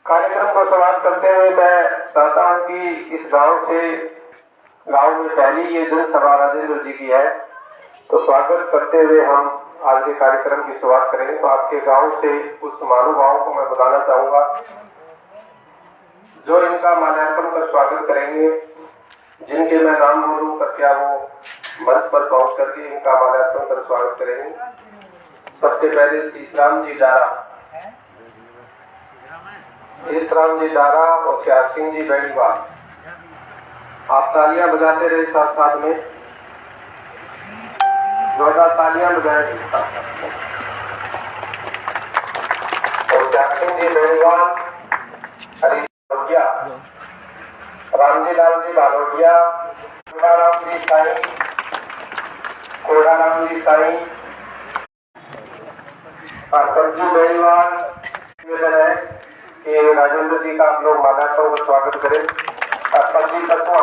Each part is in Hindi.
कार्यक्रम को समाप्त करते हुए मैं चाहता हूं कि इस गांव में पहली ये जनसभा राजेंद्र जी की है, तो स्वागत करते हुए हम आज के कार्यक्रम की शुरुआत करेंगे। तो आपके गांव से कुछ महानुभावों को मैं बताना चाहूंगा जो इनका माल्यार्पण कर स्वागत करेंगे, जिनके मैं नाम बोलूं कृपया वो मंच पर पहुंच करके इनका माल्यार्पण कर स्वागत करेंगे। सबसे पहले शीशराम जी डारा और श्याम सिंह जी बेड़ीवाल, आप तालियां बजाते रहे साथ साथ में, जोरदार तालियां बजाएं। और श्याम सिंह जी बेड़ीवाल, हरीश लोटिया, रामजी लाल जी लालोटिया, कोडाराम जी साई, और संजू बेड़ीवाल। निवेदन है कि राजेंद्र जी का आप लोग माल्यार्पण को स्वागत करें। अर्पण जी कसवा,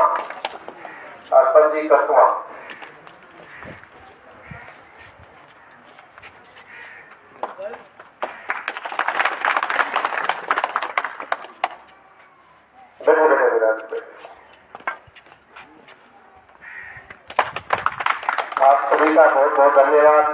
आप सभी का बहुत बहुत धन्यवाद।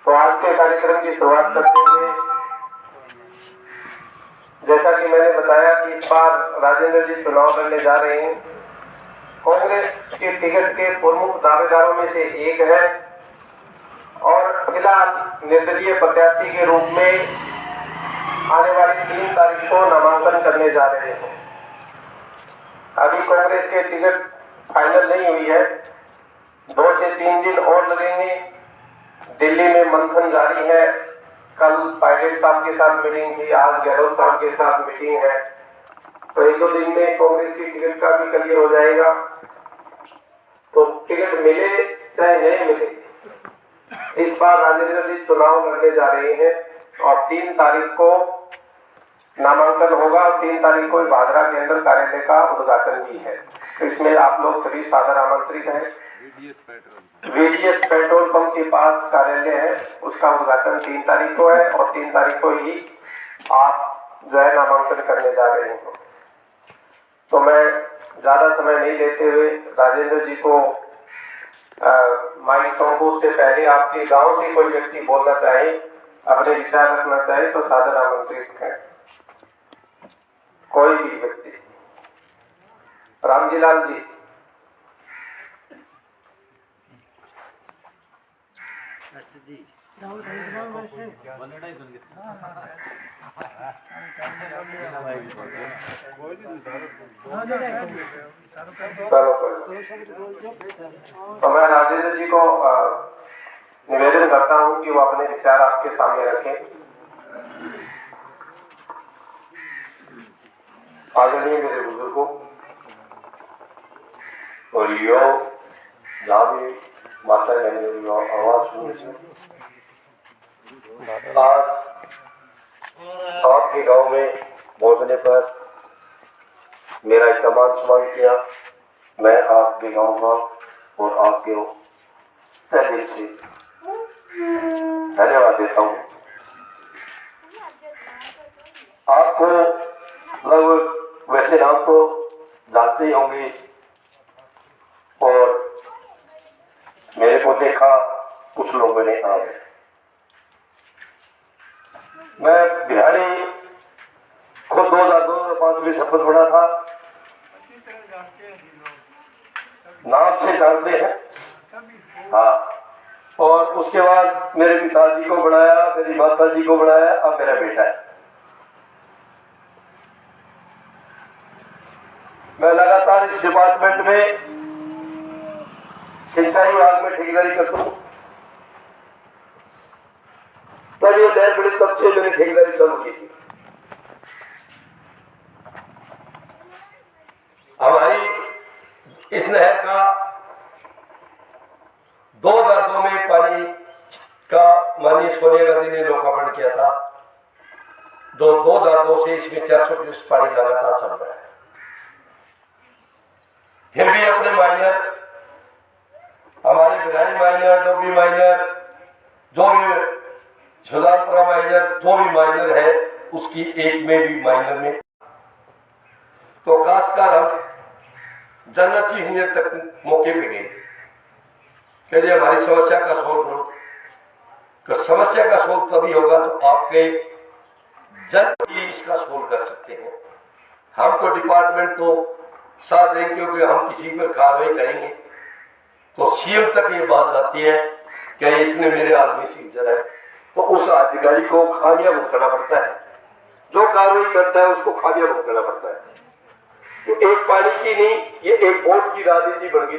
तो आज के कार्यक्रम की शुरुआत करते हुए जैसा कि मैंने बताया कि इस बार राजेंद्र जी चुनाव लड़ने जा रहे हैं। कांग्रेस के टिकट के प्रमुख दावेदारों में से एक है और फिलहाल निर्दलीय प्रत्याशी के रूप में आने वाली 3 तारीख को नामांकन करने जा रहे हैं। अभी कांग्रेस के टिकट फाइनल नहीं हुई है, 2 से 3 दिन और लगेंगे। दिल्ली में मंथन जारी है, कल पायलट साहब के साथ मीटिंग थी, आज गहलोत साहब के साथ मीटिंग है, तो 1-2 दिन में कांग्रेस की टिकट का भी क्लियर हो जाएगा। तो टिकट मिले चाहे नहीं मिले, इस बार राजेंद्र जी चुनाव लड़ने जा रहे हैं और 3 तारीख को नामांकन होगा। 3 तारीख को भादरा केंद्र कार्यालय का उद्घाटन भी है, तो इसमें आप लोग सभी सादर आमंत्रित हैं। VDS पेट्रोल पंप के पास कार्यालय है, उसका उद्घाटन 3 तारीख को है और 3 तारीख को ही आप जो है नामांकन करने जा रहे हैं। तो मैं ज्यादा समय नहीं लेते हुए राजेंद्र जी को माइक सौंपू से पहले आपके गांव से कोई व्यक्ति बोलना चाहे, अपने विचार रखना चाहे तो सादर आमंत्रित है, कोई भी व्यक्ति। रामजी लाल जी, तो मैं राजेंद्र जी को निवेदन करता हूं कि वो अपने विचार आपके सामने रखें। आदरणीय मेरे बुजुर्गों और युवाओं, जहाँ भी माता मेरी आवाज सुनी, आज आपके गांव में पहुंचने पर मेरा इत्मीनान सम्मान किया। मैं आपके गांव का और आपके तहे दिल से धन्यवाद देता हूं। आपको लगभग वैसे नाम तो जानते ही होंगे और मेरे को देखा कुछ लोगों ने आज। मैं बिहारी खुद 2002-2005 में शपथ पड़ा था, नाम से जानते हैं। हाँ, और उसके बाद मेरे पिताजी को बनाया, मेरी माता जी को बनाया, अब मेरा बेटा है। मैं लगातार इस डिपार्टमेंट में सिंचाई विभाग में ठेकेदारी करता हूं। तब ये नहर बड़ी, तब से मैंने ठेकेदारी चालू की थी। हमारी इस नहर का 2002 में पानी का माननीय सोनिया गांधी ने लोकार्पण किया था। 2002 से इसमें 400 क्यूसेक पानी लगातार चल रहा है। फिर भी अपने माइनर, हमारे भिलाई माइनर, डोबी माइनर, जो भी सुल्तानपुरा माइनर, जो भी माइनर है उसकी एक में भी माइनर में, तो खासकर हम जनरल चीफ इंजीनियर तक मौके पे गए, कहते हमारी समस्या का सोल्व करो। तो समस्या का सोल्व तभी होगा तो आपके जन ही इसका सोल्व कर सकते हैं। हम तो डिपार्टमेंट तो साथ देंगे क्योंकि हम किसी पर कार्रवाई करेंगे तो सीएम तक ये बात जाती है कि इसने मेरे आदमी से इज्जत है, तो उस अधिकारी को खामियां भुगतना पड़ता है, जो कार्रवाई करता है उसको खामियां भुगतना पड़ता है। तो एक पानी की नहीं, ये एक वोट की राजनीति बन गई।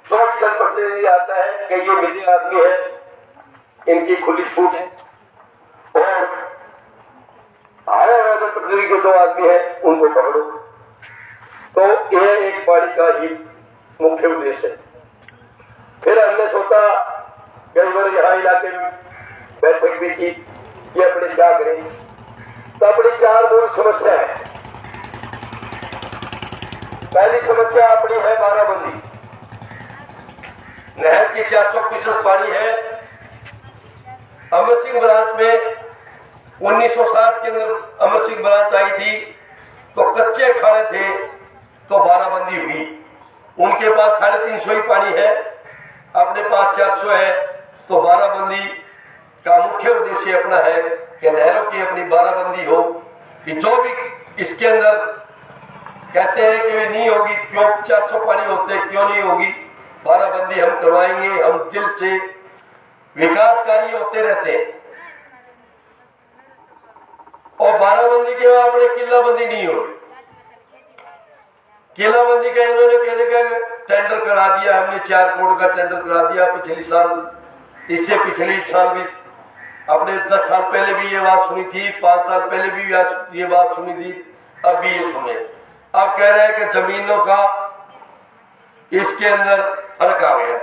जो भी जनप्रतिनिधि आता है कि ये मेरे आदमी है, इनकी खुली छूट है, और आया हुआ जनप्रतिनिधि के दो आदमी है उनको पकड़ो। तो यह एक पार्टी का ही मुख्य उद्देश्य है। फिर हमने सोचा कई बार यहाँ इलाके में बैठक भी की कि अपने क्या करें, तो अपनी चार मूल समस्या है। पहली समस्या अपनी है बाराबंदी, नहर की 400 पानी है। अमर सिंह ब्रांच में 1960 के अंदर अमर सिंह ब्रांच आई थी तो कच्चे खाने थे तो बाराबंदी हुई। उनके पास 350 ही पानी है, अपने पास 400 है, तो बाराबंदी का मुख्य उद्देश्य अपना है कि नहरों की अपनी बाराबंदी हो कि जो भी इसके अंदर कहते हैं कि नहीं होगी, क्यों 400 पानी होते क्यों नहीं होगी, बाराबंदी हम करवाएंगे। हम दिल से विकास कार्य होते रहते हैं और बाराबंदी के बाद अपने किलाबंदी नहीं होगी। किलाबंदी का इन्होंने कहने टेंडर करा दिया, हमने 4 करोड़ का टेंडर करा दिया पिछले साल, इससे पिछले साल भी, अपने 10 साल पहले भी ये बात सुनी थी, 5 साल पहले भी ये बात सुनी थी, अब भी ये सुने। अब कह रहे हैं कि जमीनों का इसके अंदर फर्क आ गया।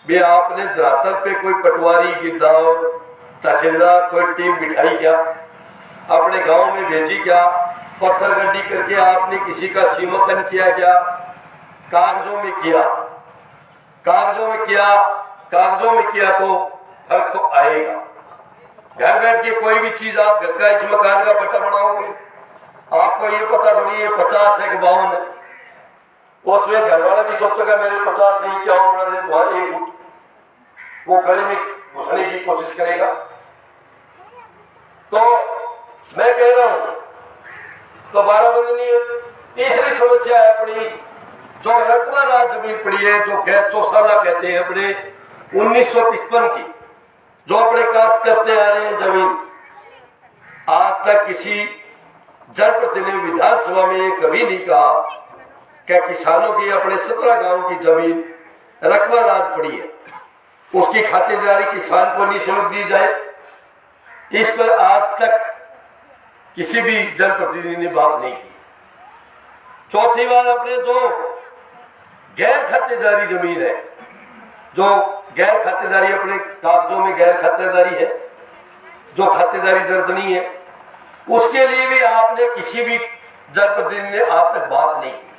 भी आपने धरातल पे कोई पटवारी, गिरदावर, तहसीलदार कोई टीम बिठाई क्या, अपने गांव में भेजी क्या, पत्थर गड्डी करके आपने किसी का सीमांकन किया क्या, कागजों में किया, कागजों में किया तो फर्क तो आएगा। घर बैठ के कोई भी चीज आप घर का इस मकान का पट्टा बनाओगे, आपको ये पता थोड़ी है 50 है कि 52 है, उसमें घर वाला भी सोचेगा मेरे 50 नहीं क्या होगा, एक फुट वो गले में घुसने की कोशिश करेगा। तो मैं कह रहा हूं तो बाराबंदी नहीं है। तीसरी समस्या है अपनी जो रकबा राज जमीन पड़ी है, जो गैर चौसाला कहते हैं, अपने 1955 की जो अपने कास्ट करते आ रहे हैं जमीन, आज तक किसी जनप्रतिनिधि विधानसभा में ये कभी नहीं कहा कि किसानों की अपने 17 गांव की जमीन रकबा राज पड़ी है, उसकी खातिरदारी किसान को निःशुल्क दी जाए। इस पर आज तक किसी भी जनप्रतिनिधि ने बात नहीं की। चौथी बात, अपने जो गैर खातेदारी जमीन है, जो गैर खातेदारी अपने कागजों में गैर खातेदारी है, जो खातेदारी दर्ज नहीं है, उसके लिए भी आपने किसी भी जनप्रतिनिधि ने आज तक बात नहीं की।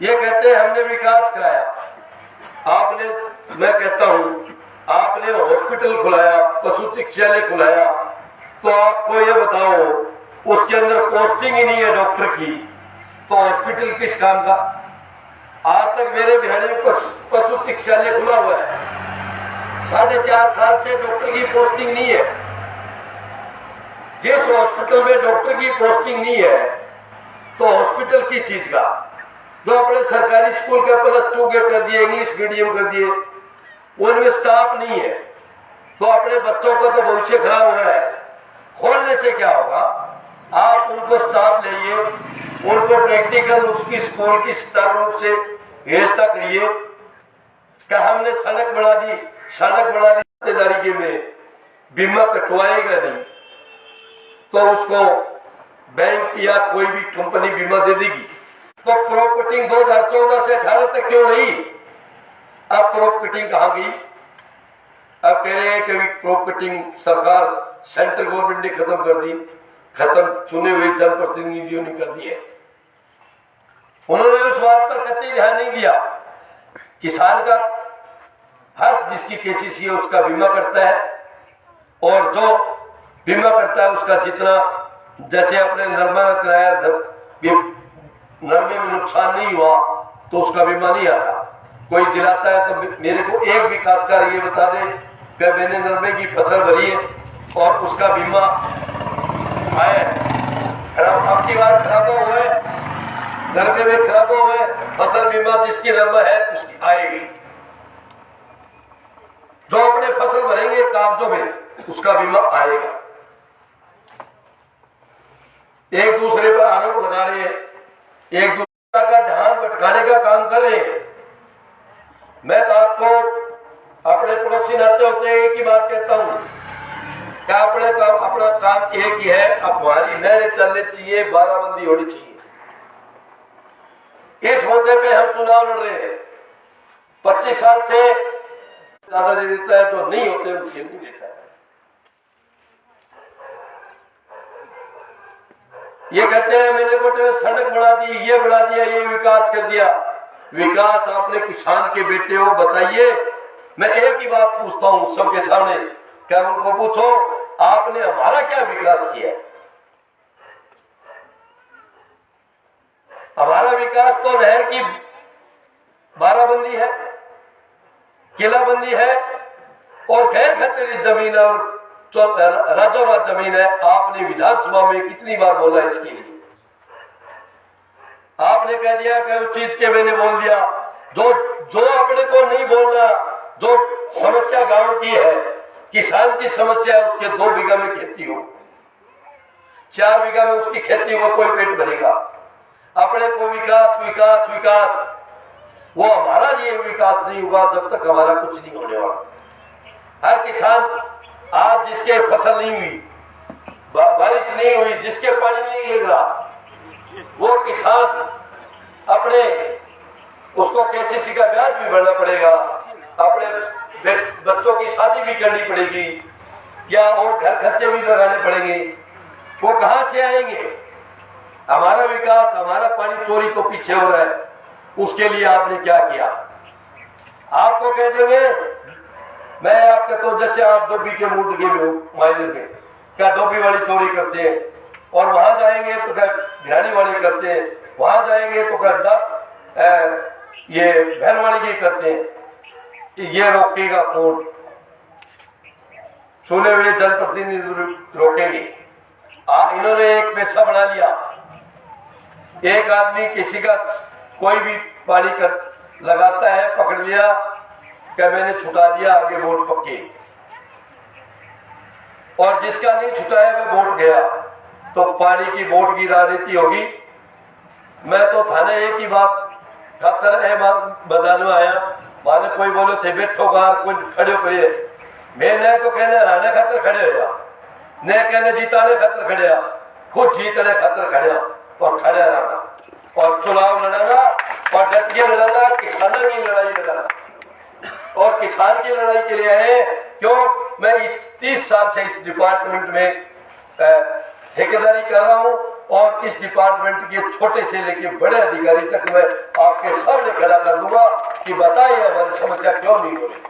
ये कहते हैं हमने विकास कराया, आपने, मैं कहता हूं आपने हॉस्पिटल खुलाया, पशु चिकित्सालय खुलाया, तो आपको ये बताओ उसके अंदर पोस्टिंग ही नहीं है डॉक्टर की, तो हॉस्पिटल किस काम का। आज तक मेरे बिहार में पशु चिकित्सालय खुला हुआ है, 4.5 साल से डॉक्टर की पोस्टिंग नहीं है। जिस हॉस्पिटल में डॉक्टर की पोस्टिंग नहीं है तो हॉस्पिटल किस चीज का। जो अपने सरकारी स्कूल के +2 के कर दिए, इंग्लिश मीडियम कर दिए, उनमें स्टाफ नहीं है, तो अपने बच्चों का तो भविष्य खराब हो रहा है। खोलने से क्या होगा, आप उनको स्टाफ लाइए, उनको प्रैक्टिकल उसकी स्कूल की सुचारू रूप से व्यवस्था करिए। क्या हमने सड़क बना दी खातेदारी के में बीमा कटवाएगा नहीं तो उसको बैंक या कोई भी कंपनी बीमा दे देगी। तो क्रॉप कटिंग 2014 से 18 तक क्यों नहीं, अब क्रॉप कटिंग कहां गई। अब कह रहे हैं कि क्रॉप कटिंग सरकार सेंट्रल गवर्नमेंट ने खत्म कर दी, चुने हुए जनप्रतिनिधियों ने कर दी है। उन्होंने उस बात पर कतई किसान का हर जिसकी केसीसी है उसका बीमा करता है, और जो बीमा करता है उसका जितना, जैसे अपने नरमा कराया नरमे में नुकसान नहीं हुआ तो उसका बीमा नहीं आता। कोई दिलाता है तो मेरे को एक विकासकार ये बता दे कि मैंने नरमे की फसल भरी है और उसका बीमा आया है। अब की बार खराबा हुआ है, नरमे में खराबा हुआ है, फसल बीमा जिसकी नरमा है उसकी आएगी। जो अपने फसल भरेंगे कागजों में उसका बीमा आएगा। एक दूसरे पर आरोप लगा रहे हैं, एक दूसरे का ध्यान भटकाने का काम कर रहे हैं। मैं तो आपको अपने पड़ोसी नाते होते एक ही बात कहता हूं, क्या अपना काम एक ही है, अफवाही नहरें चलने चाहिए, बाराबंदी होनी चाहिए। इस मुद्दे पे हम चुनाव लड़ रहे हैं। 25 साल से ज्यादा दे देता है, जो नहीं होते उनके नहीं देता है। ये कहते हैं मेरे को सड़क बना दी, ये बना दिया, ये विकास कर दिया। विकास आपने किसान के बेटे हो, बताइए। मैं एक ही बात पूछता हूं सबके सामने, क्या उनको पूछो आपने हमारा क्या विकास किया? हमारा विकास तो नहर की बाराबंदी है, किलाबंदी है और गैर खतरी जमीन और राजो राज जमीन है। आपने विधानसभा में कितनी बार बोला इसके लिए? आपने कह दिया कि उस चीज के मैंने बोल दिया। जो अपने को नहीं बोलना, जो समस्या गांव की है, किसान की समस्या, उसके 2 बीघा में खेती हो, 4 बीघा में उसकी खेती हो, कोई पेट भरेगा। अपने को विकास विकास विकास, वो हमारा ये विकास नहीं होगा जब तक हमारा कुछ नहीं होने वाला। हर किसान आज जिसके फसल नहीं हुई, बारिश नहीं हुई, जिसके पानी नहीं लग रहा, वो किसान अपने उसको केसीसी का ब्याज भी भरना पड़ेगा, अपने बच्चों की शादी भी करनी पड़ेगी, या और घर खर्चे भी लगाने पड़ेंगे। वो कहां से आएंगे? हमारा विकास, हमारा पानी चोरी तो पीछे हो रहा है, उसके लिए आपने क्या किया? आपको कह देंगे मैं आपके, तो जैसे आप डोबी के मूड के मायने में क्या डोबी वाली चोरी करते हैं, और वहां जाएंगे तो क्या भिरानी वाले करते हैं, वहां जाएंगे तो क्या ये बहन वाली ये करते हैं। ये रोकेगा कौन? चुने हुए जनप्रतिनिधि रोकेंगे। इन्होंने एक पैसा बना लिया। एक आदमी किसी का कोई भी पानी कर लगाता है, पकड़ लिया क्या मैंने छुटा दिया, आगे वोट पक्के, और जिसका नहीं छुटाया वह वोट गया, तो पानी की वोट की राजनीति होगी। मैं तो थाने एक ही बात खातर बताने आया, माने कोई बोले थे बैठो बाहर, कोई खड़े करिए, मैं तो कहने रहने खातर खड़े हो, न कहने जीताने खातर खड़े, खुद जीतने खातर खड़े और खड़े रहना, और चुनाव लड़ाना और डट के लड़ाना, किसानों की लड़ाई लड़ाना। और किसान की लड़ाई के लिए है क्यों? मैं 30 साल से इस डिपार्टमेंट में ठेकेदारी कर रहा हूं, और इस डिपार्टमेंट के छोटे से लेके बड़े अधिकारी तक मैं आपके सामने खड़ा कर दूंगा कि बताइए हमारी समस्या क्यों नहीं हो रही,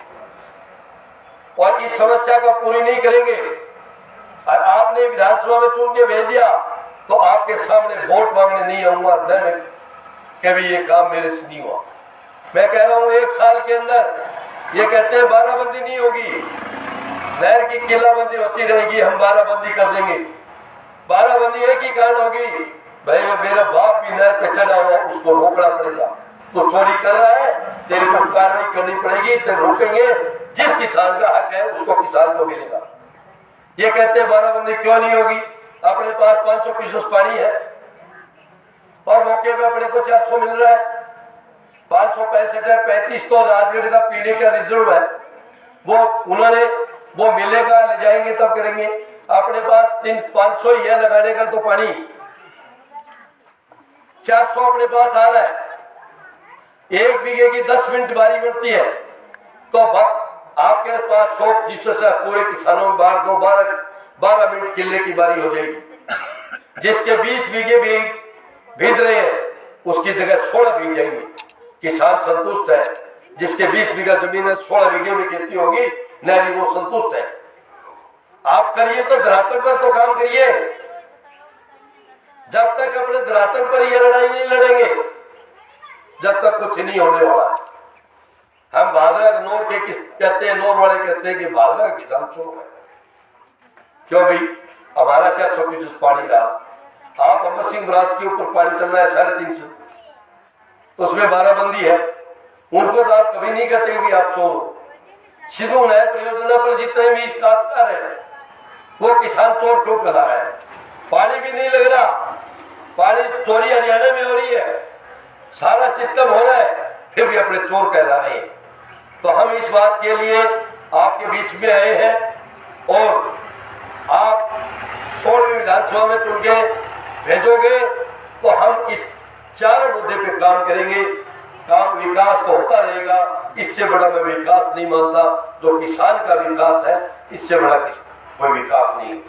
और इस समस्या को पूरी नहीं करेंगे। और आपने विधानसभा में चुन के भेज दिया तो आपके सामने वोट मांगने नहीं आऊंगा, न कभी ये काम मेरे से नहीं हुआ। मैं कह रहा हूं 1 साल के अंदर, ये कहते हैं बाराबंदी नहीं होगी, नहर की किलाबंदी होती रहेगी, हम बाराबंदी कर देंगे। बाराबंदी एक ही कारण होगी, भाई मेरा बाप भी नहर पे चढ़ा हुआ, उसको रोकना पड़ेगा। तो चोरी कर रहा है, तेरे को कार्रवाई करनी पड़ेगी, तेरे रोकेंगे। जिस किसान का हक है उसको किसान को मिलेगा। ये कहते हैं बाराबंदी क्यों नहीं होगी? अपने पास 500 क्यूसेक पानी है और मौके पे अपने को 400 मिल रहा है, 565 है, 35 तो राजगढ़ का पीने का रिजर्व है, वो उन्होंने वो मिलेगा, ले जाएंगे तब करेंगे। अपने पास 500 ही है लगाने का, तो पानी 400 अपने पास आ रहा है। 1 बीघे की 10 मिनट बारी बढ़ती है, तो आपके पास 100 क्यूसेक से पूरे किसानों में 12 मिनट किले की बारी हो जाएगी। जिसके 20 बीघे भी भीग रहे हैं उसकी जगह 16 भीग जाएंगे। किसान संतुष्ट है, जिसके 20 बीघा जमीन है 16 बीघे में खेती होगी नहरी, वो संतुष्ट है। आप करिए तो धरातल पर तो काम करिए। जब तक अपने धरातल पर ये लड़ाई नहीं लड़ेंगे, जब तक कुछ नहीं होने वाला। हम भादरा नोर के कहते हैं, नोर वाले कहते हैं कि भादरा किसान चोर है। क्यों भाई? हमारा 400 क्यूसेस पानी रहा, आप अमर सिंह बराज के ऊपर पानी चल रहा है 350, तो उसमें 12 बंदी है। उनको तो आप कभी नहीं कहते भी आप चोर हो। सिद्धू नहर परियोजना पर जितने भी काश्तकार है वो किसान चोर क्यों कहला रहा है? पानी भी नहीं लग रहा, पानी चोरी हरियाणा में हो रही है, सारा सिस्टम हो रहा है, फिर भी अपने चोर कहला रहे हैं। तो हम इस बात के लिए आपके बीच में आए हैं और आप 16वीं विधानसभा में चुन के भेजोगे तो हम इस 4 मुद्दे पे काम करेंगे। काम विकास तो होता रहेगा, इससे बड़ा मैं विकास नहीं मानता। जो किसान का विकास है, इससे बड़ा कोई विकास नहीं।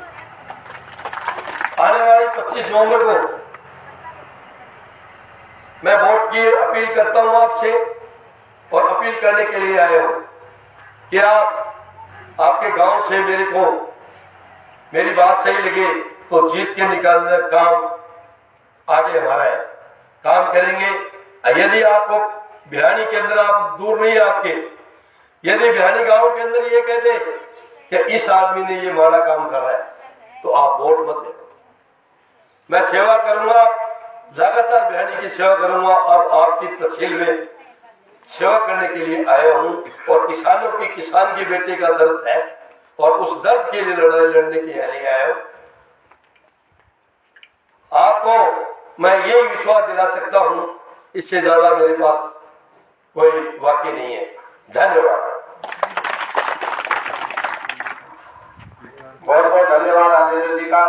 आने वाली 25 नवंबर को मैं वोट की अपील करता हूं आपसे, और अपील करने के लिए आए हो कि आप आपके गांव से मेरे को मेरी बात सही लगे तो जीत के निकालने का काम आगे हमारा है, काम करेंगे। यदि आपको भिरानी के अंदर आप दूर नहीं है आपके, यदि भिरानी गांव के अंदर ये कह दे कि इस आदमी ने ये माड़ा काम कर रहा है, तो आप वोट मत देना। मैं सेवा करूंगा, लगातार भिरानी की सेवा करूंगा। अब आपकी तहसील में सेवा करने के लिए आया हूं और किसानों की, किसान के बेटे का दर्द है और उस दर्द के लिए लड़ाई लड़ने के लिए आया हूं। आपको मैं ये विश्वास दिला सकता हूं, इससे ज्यादा मेरे पास कोई वाक्य नहीं है। धन्यवाद। बहुत बहुत धन्यवाद राजेंद्र जी का।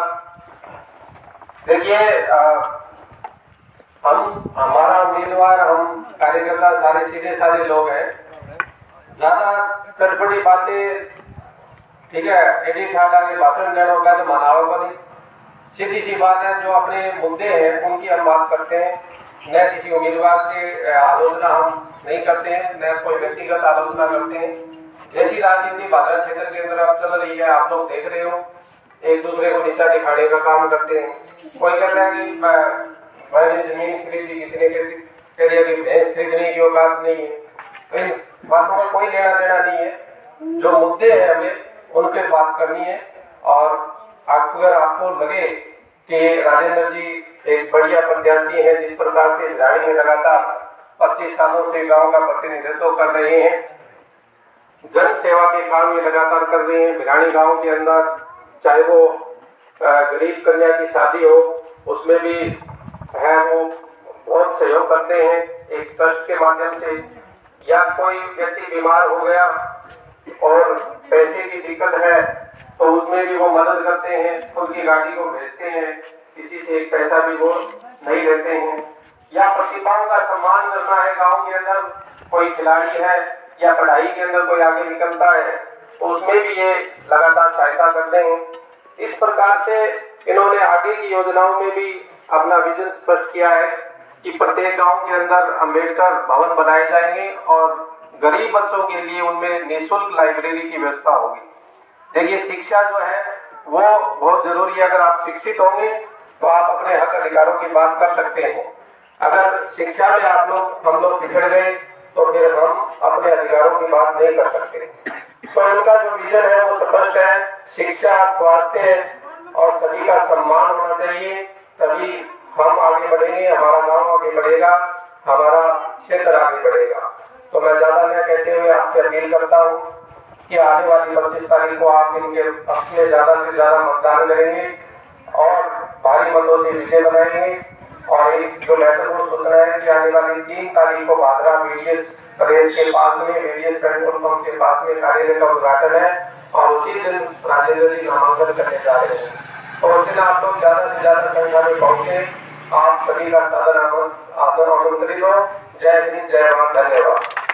देखिए, हमारा उम्मीदवार, हम कार्यकर्ता सारे सीधे साधे लोग हैं। ज्यादा चटपटी बातें, ठीक है, एडी ठाडा के भाषण देने का तो मनावा बनी। सीधी सी बात है, जो अपने मुद्दे हैं उनकी हम बात करते हैं। न किसी उम्मीदवार की आलोचना हम नहीं करते हैं, न कोई व्यक्तिगत आलोचना करते हैं। जैसी राजनीति भादरा क्षेत्र के अंदर अब चल रही है, आप लोग देख रहे हो, एक दूसरे को नीचा दिखाने का काम करते हैं। कोई कहता है कि मैंने जमीन खरीदी, किसी ने कह दिया कि भैंस खरीदने की औकात नहीं है। इन बातों का कोई लेना देना नहीं है। जो मुद्दे हैं हमें उन पे बात करनी है। और अगर आपको लगे कि राजेंद्र जी एक बढ़िया प्रत्याशी है, जिस प्रकार से भिरानी में लगातार 25 सालों से गांव का प्रतिनिधित्व कर रहे हैं, जन सेवा के काम ये लगातार कर रहे हैं। भिरानी गांव के अंदर चाहे वो गरीब कन्या की शादी हो, उसमें भी है वो बहुत सहयोग करते हैं एक ट्रस्ट के माध्यम से। या कोई व्यक्ति बीमार हो गया और पैसे की दिक्कत है तो उसमें भी वो मदद करते हैं, उनकी गाड़ी को भेजते हैं, किसी से एक पैसा भी वो नहीं लेते हैं। या प्रतिभाओं का सम्मान करना है गांव के अंदर, कोई खिलाड़ी है या पढ़ाई के अंदर कोई आगे निकलता है तो उसमें भी ये लगातार सहायता करते हैं। इस प्रकार से इन्होंने आगे की योजनाओं में भी अपना विजन स्पष्ट किया है कि प्रत्येक गांव के अंदर अम्बेडकर भवन बनाए जाएंगे और गरीब बच्चों के लिए उनमें निःशुल्क लाइब्रेरी की व्यवस्था होगी। देखिए, शिक्षा जो है वो बहुत जरूरी है। अगर आप शिक्षित होंगे तो आप अपने हक अधिकारों की बात कर सकते हैं। अगर शिक्षा में हम लोग पिछड़ गए तो फिर हम अपने अधिकारों की बात नहीं कर सकते। तो उनका जो विजन है वो स्पष्ट है, शिक्षा, स्वास्थ्य और सभी का सम्मान होना चाहिए, तभी हम आगे बढ़ेंगे, हमारा गांव आगे बढ़ेगा, हमारा क्षेत्र आगे बढ़ेगा। तो मैं ज्यादा न कहते हुए आपसे अपील करता हूँ कि आने वाली 25 तारीख को आप इनके अपने ज्यादा से ज्यादा मतदान करेंगे और भारी मतों से विजय बनाएंगे। और एक जो महत्वपूर्ण सूचना है कि आने वाली 3 तारीख को भादरा VDS प्रदेश के पास में, VDS पेट्रोल पंप के पास में कार्यालय का उद्घाटन है और उसी दिन राजेंद्र जी नामांकन करने जा रहे हैं। तो उस दिन आप लोग ज्यादा से ज्यादा संख्या में पहुंचे। आप सभी का सादर आमंत्रित हो। जय हिंद, जय भारत, धन्यवाद।